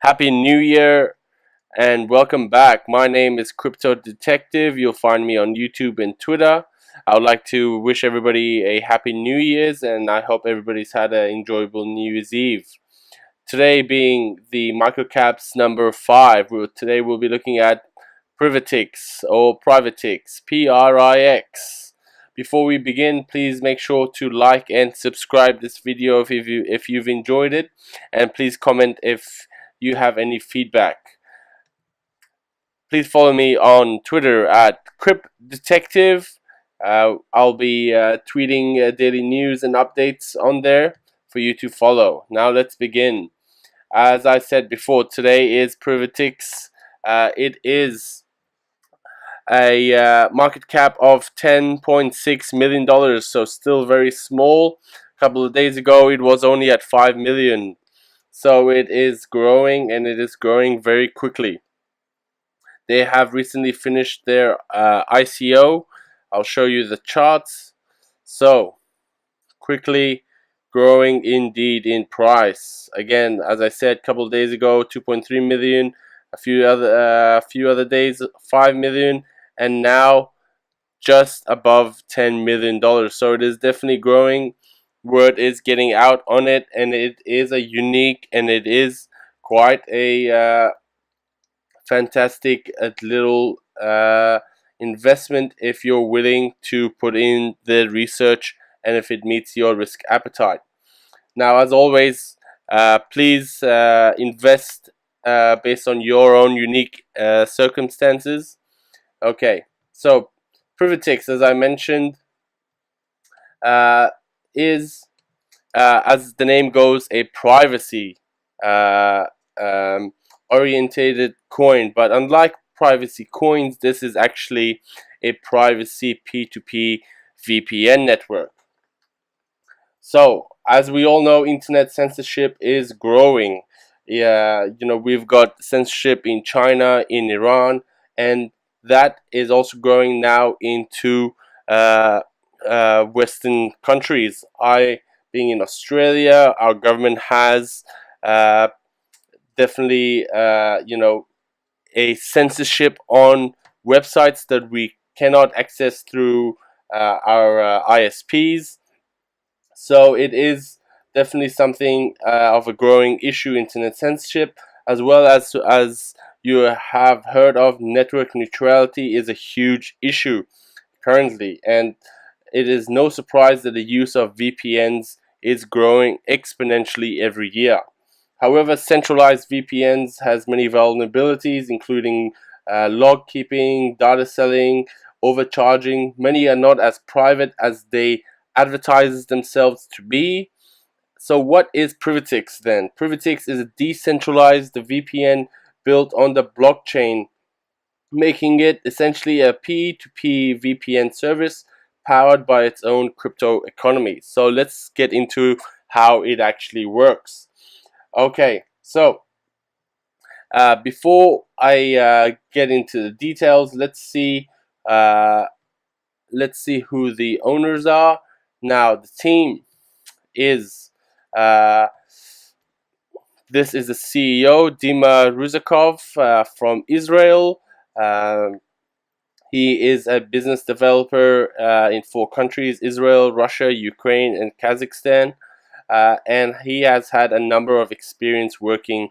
Happy New Year and welcome back. My name is Crypto Detective. You'll find me on YouTube and Twitter. I would like to wish everybody a happy New Year's and I hope everybody's had an enjoyable New Year's Eve. Today being the MicroCaps number 5. Today we'll be looking at Privatix or Privatix, PRIX. Before we begin, please make sure to like and subscribe this video if you've enjoyed it, and please comment if you have any feedback. Please follow me on Twitter at CryptDetective. I'll be tweeting daily news and updates on there for you to follow. Now let's begin. As I said before, today is Privatix. It is a market cap of $10.6 million, so still very small. A couple of days ago it was only at 5 million, so it is growing, and it is growing very quickly. They have recently finished their ICO. I'll show you the charts. So quickly growing indeed in price. Again, as I said a couple of days ago, 2.3 million, a few other days 5 million, and now just above $10 million. So it is definitely growing. Word is getting out on it, and it is a unique, and it is quite a fantastic little investment if you're willing to put in the research and if it meets your risk appetite. Now, as always, please invest based on your own unique circumstances. Okay, so Privatix, as I mentioned, is, as the name goes, a privacy orientated coin, but unlike privacy coins, this is actually a privacy P2P VPN network. So, as we all know, internet censorship is growing. We've got censorship in China, in Iran, and that is also growing now into Western countries. Being in Australia, our government has definitely a censorship on websites that we cannot access through our ISPs. So it is definitely something of a growing issue, internet censorship, as well as you have heard of, network neutrality is a huge issue currently, and it is no surprise that the use of VPNs is growing exponentially every year. However, centralized VPNs has many vulnerabilities, including log keeping, data selling, overcharging. Many are not as private as they advertise themselves to be. So what is Privatix then? Privatix is a decentralized VPN built on the blockchain, making it essentially a P2P VPN service powered by its own crypto economy. So let's get into how it actually works. Okay, so before I get into the details, let's see who the owners are. Now, the team is this is the CEO, Dima Ruzakov, from Israel. He is a business developer in 4 countries: Israel, Russia, Ukraine, and Kazakhstan. And he has had a number of experience working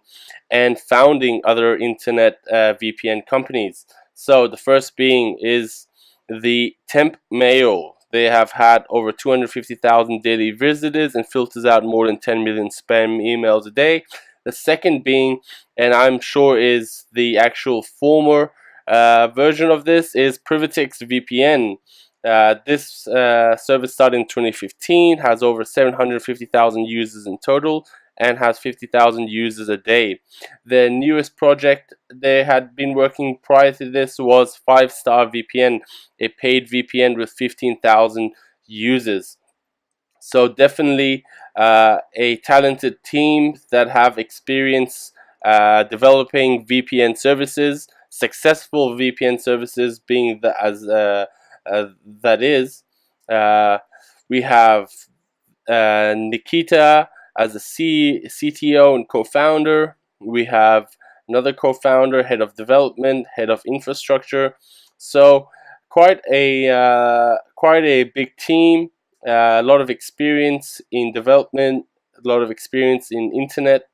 and founding other internet VPN companies. So the first being is the Temp Mail. They have had over 250,000 daily visitors and filters out more than 10 million spam emails a day. The second being, and I'm sure is the actual former version of this, is Privatix VPN. This service started in 2015, has over 750,000 users in total, and has 50,000 users a day. The newest project they had been working prior to this was 5 Star VPN, a paid VPN with 15,000 users. So definitely a talented team that have experience developing VPN services, successful VPN services being that is. We have Nikita as the CTO and co-founder. We have another co-founder, head of development, head of infrastructure. So quite a big team, a lot of experience in development, a lot of experience in internet.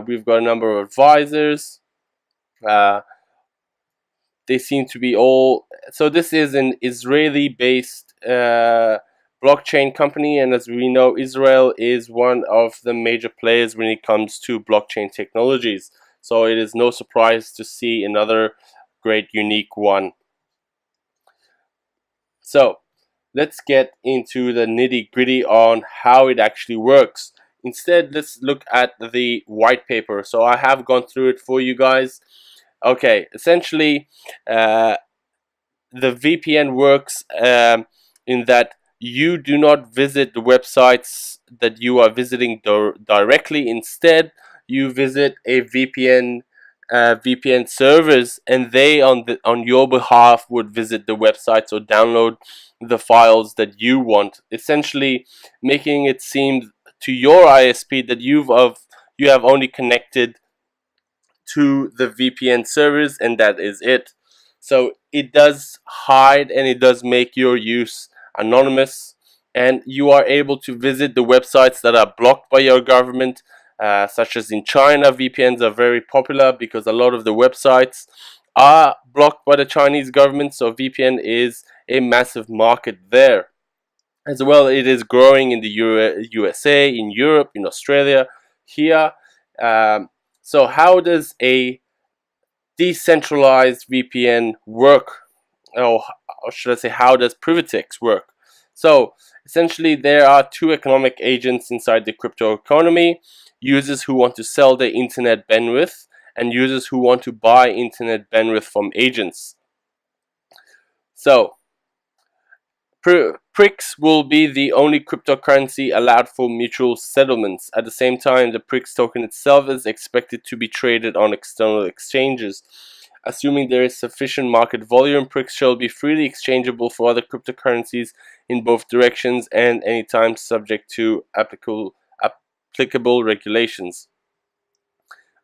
We've got a number of advisors. They seem to be all. So this is an Israeli-based blockchain company, and as we know, Israel is one of the major players when it comes to blockchain technologies. So it is no surprise to see another great, unique one. So let's get into the nitty-gritty on how it actually works. Instead, let's look at the white paper. So I have gone through it for you guys. Okay, essentially, the VPN works in that you do not visit the websites that you are visiting directly. Instead, you visit a VPN servers, and they on your behalf would visit the websites or download the files that you want. Essentially, making it seem to your ISP that you have only connected to the VPN servers, and that is it. So it does hide and it does make your use anonymous, and you are able to visit the websites that are blocked by your government, such as in China. VPNs are very popular because a lot of the websites are blocked by the Chinese government, so VPN is a massive market there. As well, it is growing in the USA, in Europe, in Australia, here. So how does a decentralized VPN work? Or should I say, how does Privatix work? So essentially, there are two economic agents inside the crypto economy: users who want to sell their internet bandwidth and users who want to buy internet bandwidth from agents. So PRIX will be the only cryptocurrency allowed for mutual settlements. At the same time, the PRIX token itself is expected to be traded on external exchanges. Assuming there is sufficient market volume, PRIX shall be freely exchangeable for other cryptocurrencies in both directions and anytime, subject to applicable regulations.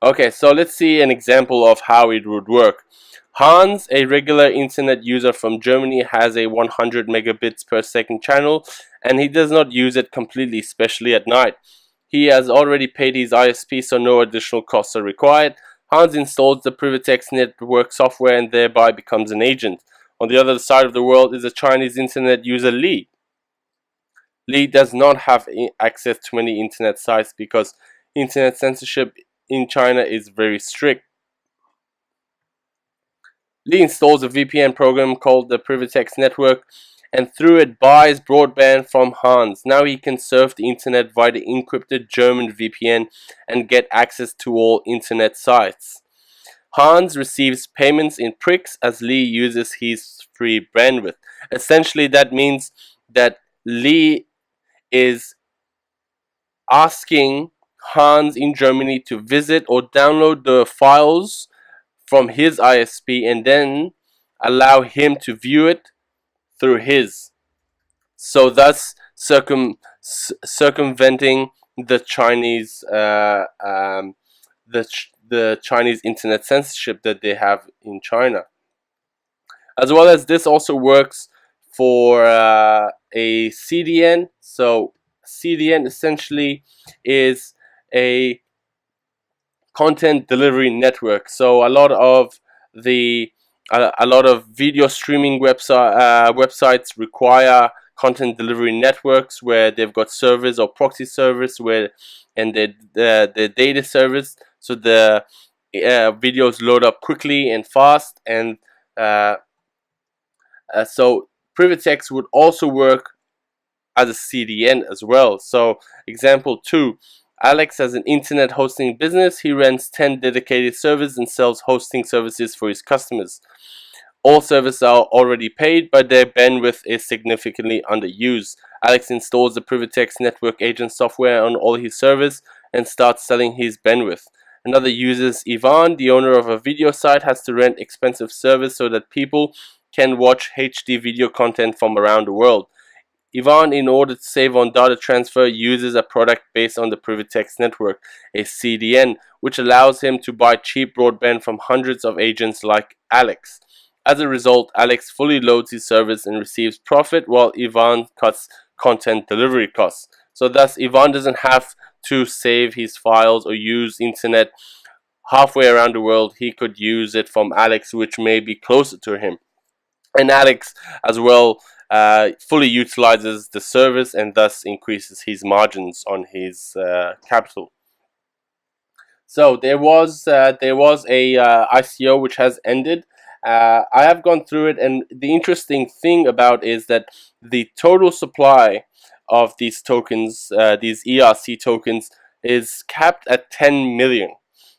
Okay, so let's see an example of how it would work. Hans, a regular internet user from Germany, has a 100 megabits per second channel, and he does not use it completely, especially at night. He has already paid his ISP, so no additional costs are required. Hans installs the Privatix network software and thereby becomes an agent. On the other side of the world is a Chinese internet user, Lee. Lee does not have access to many internet sites because internet censorship in China is very strict. Lee installs a VPN program called the Privatix network, and through it buys broadband from Hans. Now he can surf the internet via the encrypted German VPN and get access to all internet sites. Hans receives payments in PRIX as Lee uses his free bandwidth. Essentially, that means that Lee is asking Hans in Germany to visit or download the files from his ISP and then allow him to view it through his. So thus circumventing the Chinese the Chinese internet censorship that they have in China. As well as this also works for a CDN. So CDN essentially is a content delivery network. So a lot of video streaming websites require content delivery networks where they've got servers or proxy servers and the data servers, so the videos load up quickly and fast, and so Privatix would also work as a CDN as well. So example 2, Alex has an internet hosting business. He rents 10 dedicated servers and sells hosting services for his customers. All servers are already paid, but their bandwidth is significantly underused. Alex installs the Privatix network agent software on all his servers and starts selling his bandwidth. Another user, Ivan, the owner of a video site, has to rent expensive servers so that people can watch HD video content from around the world. Ivan, in order to save on data transfer, uses a product based on the Privatix network, a CDN, which allows him to buy cheap broadband from hundreds of agents like Alex. As a result, Alex fully loads his service and receives profit, while Ivan cuts content delivery costs. So thus, Ivan doesn't have to save his files or use internet halfway around the world. He could use it from Alex, which may be closer to him. And Alex as well fully utilizes the service and thus increases his margins on his capital. So there was a ICO which has ended. I have gone through it, and the interesting thing about is that the total supply of these tokens, these ERC tokens, is capped at 10 million.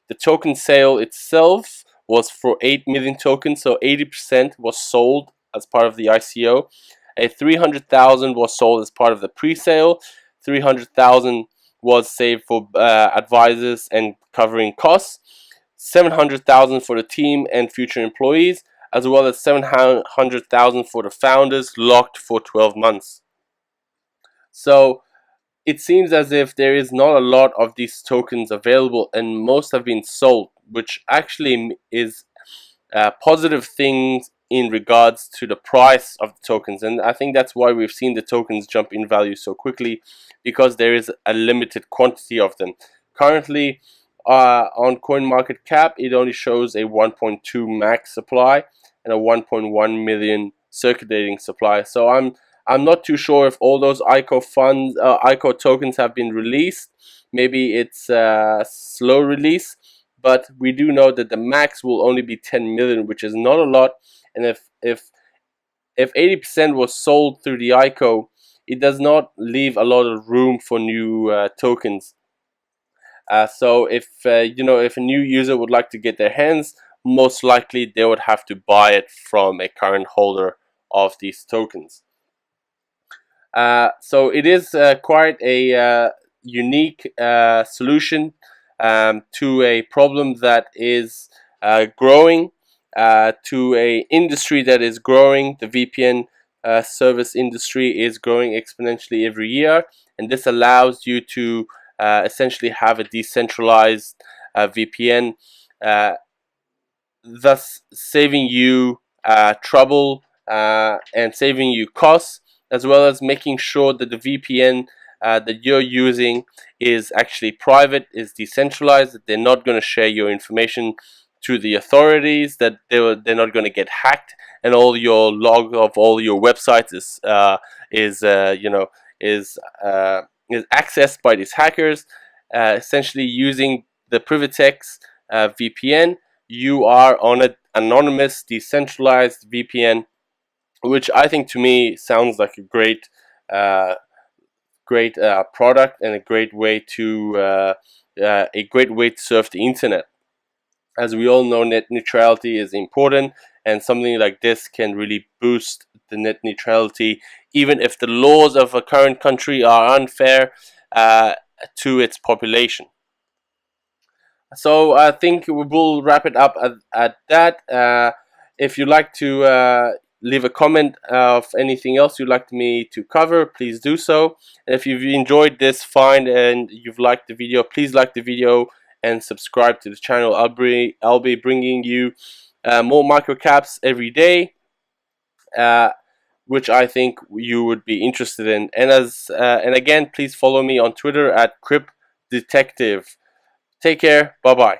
The token sale itself was for 8 million tokens, so 80% was sold as part of the ICO. 300,000 was sold as part of the pre-sale. 300,000 was saved for advisors and covering costs. 700,000 for the team and future employees, as well as 700,000 for the founders, locked for 12 months. So it seems as if there is not a lot of these tokens available, and most have been sold, which actually is positive things in regards to the price of the tokens. And I think that's why we've seen the tokens jump in value so quickly, because there is a limited quantity of them. Currently on CoinMarketCap, it only shows a 1.2 max supply and a 1.1 million circulating supply. So I'm not too sure if all those ICO tokens have been released. Maybe it's a slow release, but we do know that the max will only be 10 million, which is not a lot. And if 80% was sold through the ICO, it does not leave a lot of room for new tokens. So if if a new user would like to get their hands, most likely they would have to buy it from a current holder of these tokens. So it is quite a unique solution to a problem that is growing, to a industry that is growing. The VPN service industry is growing exponentially every year, and this allows you to essentially have a decentralized VPN, thus saving you trouble and saving you costs, as well as making sure that the VPN that you're using is actually private, is decentralized, that they're not going to share your information to the authorities, that they're not going to get hacked, and all your log of all your websites is accessed by these hackers. Essentially, using the Privatix VPN, you are on an anonymous, decentralized VPN, which I think to me sounds like a great product and a great way to surf the internet. As we all know, net neutrality is important, and something like this can really boost the net neutrality, even if the laws of a current country are unfair to its population. So I think we will wrap it up at that. If you'd like to leave a comment of anything else you'd like me to cover, please do so. And if you've enjoyed this find and you've liked the video, please like the video and subscribe to the channel. I'll be bringing you more microcaps every day, which I think you would be interested in. And again, please follow me on Twitter at CryptDetective. Take care. Bye bye.